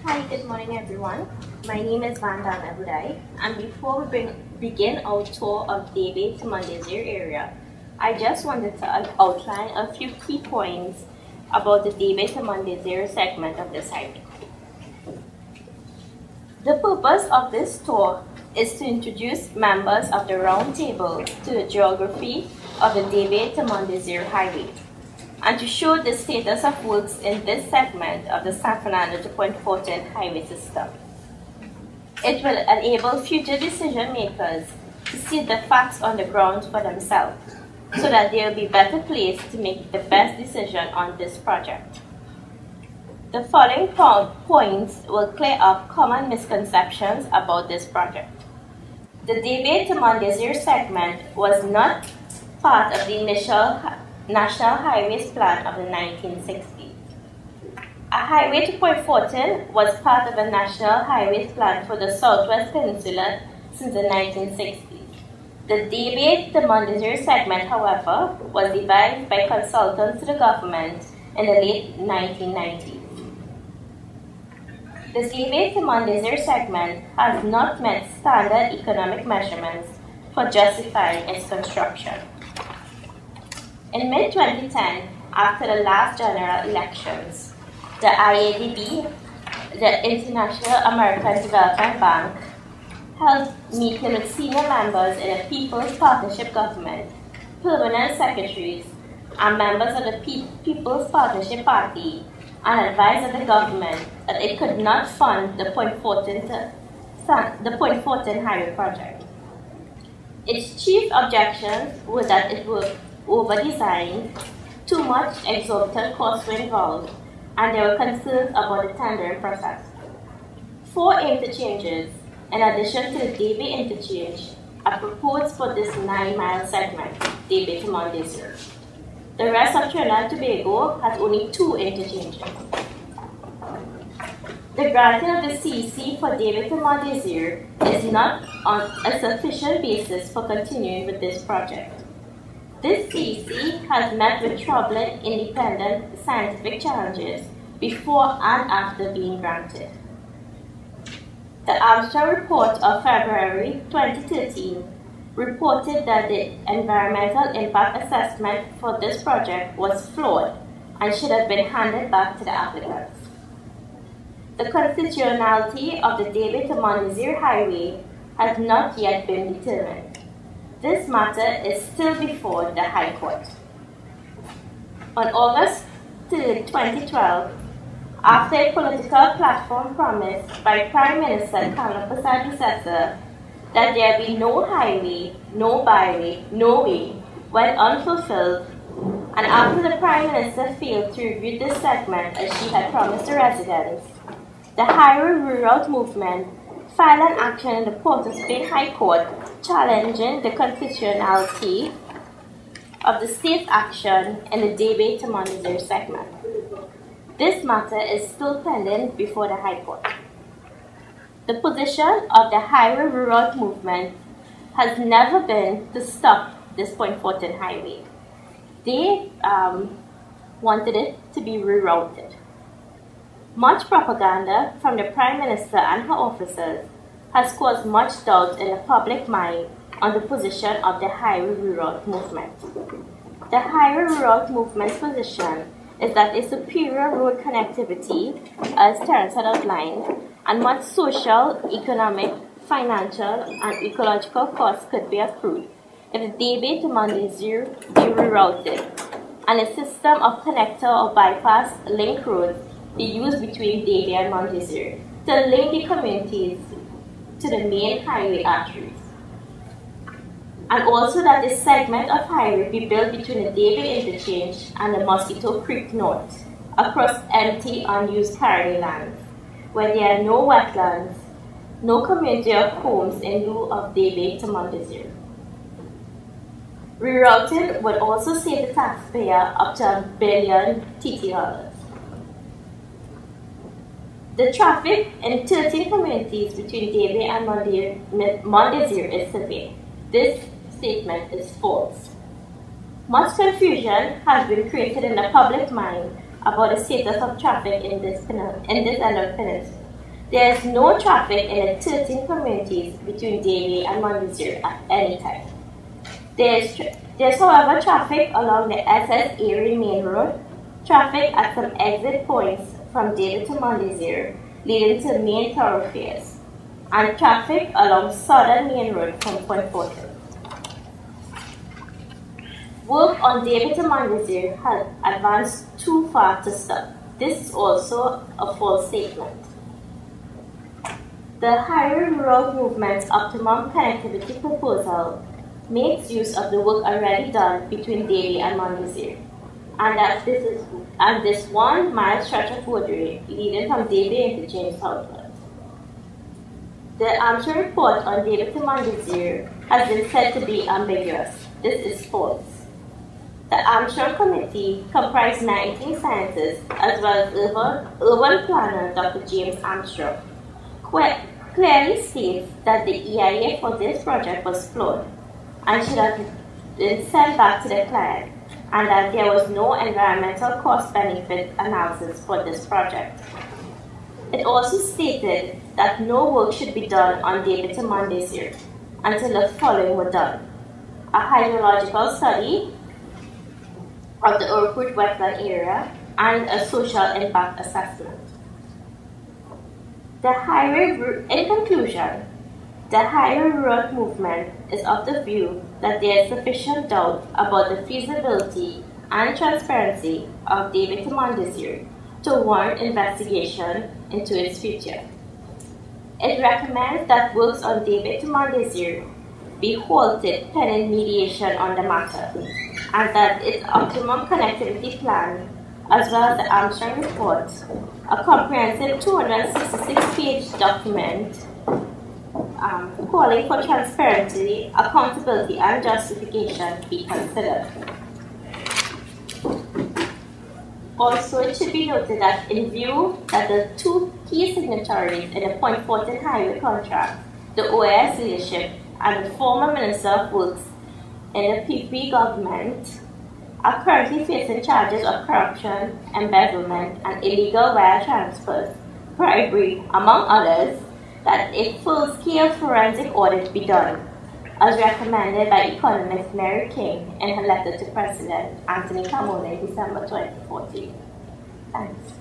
Hi, good morning everyone. My name is Vandana, Boodhai, and before we begin our tour of Debe to Mandezir area, I just wanted to outline a few key points about the Debe to Mandezir segment of this highway. The purpose of this tour is to introduce members of the Roundtable to the geography of the Debe to Mandezir highway, and to show the status of works in this segment of the San Fernando to Point Fortin highway system. It will enable future decision makers to see the facts on the ground for themselves, so that they will be better placed to make the best decision on this project. The following points will clear up common misconceptions about this project. The Debe to Mandezir segment was not part of the initial National Highways Plan of the 1960s. A highway to Point Fortin was part of a National Highways Plan for the Southwest Peninsula since the 1960s. The Debe to Mandezir segment, however, was devised by consultants to the government in the late 1990s. The Debe to Mandezir segment has not met standard economic measurements for justifying its construction. In mid-2010, after the last general elections, the IADB, the International American Development Bank, held meetings with senior members in the People's Partnership Government, permanent secretaries, and members of the People's Partnership Party, and advised the government that it could not fund the Point Fortin highway project. Its chief objections were that it was over-designed, too much exorbitant costs were involved, and there were concerns about the tendering process. 4 interchanges, in addition to the Debe interchange, are proposed for this 9-mile segment, Debe to Mandezir. The rest of Trinidad and Tobago has only 2 interchanges. The granting of the CEC for Debe to Mandezir is not on a sufficient basis for continuing with this project. This CEC has met with troubling independent scientific challenges before and after being granted. The Armstrong report of February 2013 reported that the environmental impact assessment for this project was flawed and should have been handed back to the applicants. The constitutionality of the Debe to Mandezir highway has not yet been determined. This matter is still before the High Court. On August 3, 2012, after a political platform promised by Prime Minister Kamla Prasad that there be no highway, no byway, no way, when unfulfilled, and after the Prime Minister failed to review this segment as she had promised the residents, the highway reroute movement filed an action in the Port of Spain High Court challenging the constitutionality of the state's action in the Debe to Mandezir segment. This matter is still pending before the High Court. The position of the highway reroute movement has never been to stop this Point Fortin highway. They wanted it to be rerouted. Much propaganda from the Prime Minister and her officers has caused much doubt in the public mind on the position of the highway reroute movement. The highway reroute movement's position is that a superior road connectivity, as Terence had outlined, and much social, economic, financial, and ecological costs could be accrued if the Debe to Mandezir be rerouted, and a system of connector or bypass link roads be used between Debe and Mandezir to link the communities to the main highway arteries. And also that a segment of highway be built between the Debe interchange and the Mosquito Creek North, across empty, unused carrying lands, where there are no wetlands, no community of homes in lieu of Debe to Mandezir. Rerouting would also save the taxpayer up to $1 billion TT. The traffic in 13 communities between Debe and Mandezir is severe. This statement is false. Much confusion has been created in the public mind about the status of traffic in this end of the peninsula. There is no traffic in the 13 communities between Davie and Mondesir at any time. There's however traffic along the SS Erie Main Road, traffic at some exit points from Davie to Mondesir leading to main thoroughfares, and traffic along Southern Main Road from Point Portal. Work on Davie to Mondesir has advanced too far to stop. This is also a false statement. The Highway Rural Movement's optimum connectivity proposal makes use of the work already done between Davie and Mondesir, and this 1 mile stretch of roadway leading from Davie interchange southward. The Armstrong report on Davie to Mondesir has been said to be ambiguous. This is false. The Armstrong Committee comprised 19 scientists as well as urban planner Dr. James Armstrong. Clearly states that the EIA for this project was flawed and should have been sent back to the client, and that there was no environmental cost-benefit analysis for this project. It also stated that no work should be done on Davie to Mondesir until the following were done: a hydrological study of the Oakwood wetland area and a social impact assessment. In conclusion, the Highway Rural Movement is of the view that there is sufficient doubt about the feasibility and transparency of Davie to Mondesir to warrant investigation into its future. It recommends that works on Davie to Mondesir be halted pending mediation on the matter, and that its optimum connectivity plan, as well as the Armstrong report, a comprehensive 266-page document calling for transparency, accountability, and justification be considered. Also, it should be noted that in view that the 2 key signatories in the Point Fortin Highway contract, the OAS leadership and the former Minister of Works in the PP government, are currently facing charges of corruption, embezzlement, and illegal wire transfers, bribery, among others, that a full-scale forensic audit be done, as recommended by economist Mary King in her letter to President Anthony Carmona in December 2014. Thanks.